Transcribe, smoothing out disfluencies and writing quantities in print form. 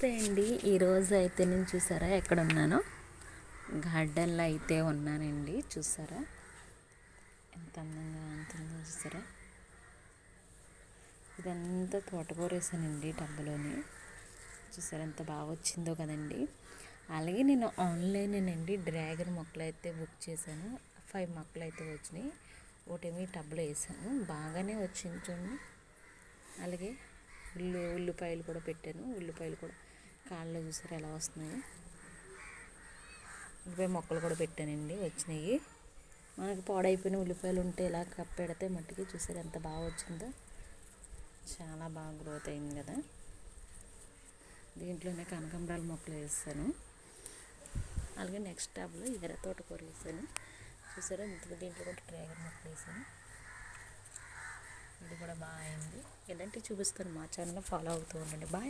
నమస్తే అండి. ఈరోజు అయితే నేను చూసారా ఎక్కడ ఉన్నానో, గార్డెన్లో అయితే ఉన్నానండి. చూసారా ఎంత అందంగా ఉంటుందో చూసారా. ఇదంతా తోటకూర వేసానండి టబ్బులోని. చూసారా ఎంత బాగా వచ్చిందో కదండి. అలాగే నేను ఆన్లైన్నండి డ్రాగన్ మొక్కలు అయితే బుక్ చేశాను. 5 మొక్కలు అయితే వచ్చినాయి. ఒకటేమో ఈ టబ్లో వేసాను, బాగానే వచ్చింది చూడండి. అలాగే ఉల్లిపాయలు కూడా పెట్టాను. ఉల్లిపాయలు కూడా కాళ్ళలో చూసారు ఎలా వస్తున్నాయి. ఉల్లిపాయ మొక్కలు కూడా పెట్టానండి, వచ్చినాయి. మనకి పాడైపోయిన ఉల్లిపాయలు ఉంటే ఇలా కప్పెడితే మట్టికి చూసారు ఎంత బాగా వచ్చిందో. చాలా బాగా గ్రోత్ అయింది కదా. దీంట్లోనే కనకాంబరాల మొక్కలు వేసాను. అలాగే నెక్స్ట్ టబ్లో ఎర్ర తోటకూర వేసాను. చూసారా దీంట్లో కూడా డ్రాగన్ మొక్కలు వేసాను. ఇది కూడా బాగా అయింది. ఇలాంటివి చూపిస్తాను, మా ఛానల్లో ఫాలో అవుతూ ఉండండి. బాయ్.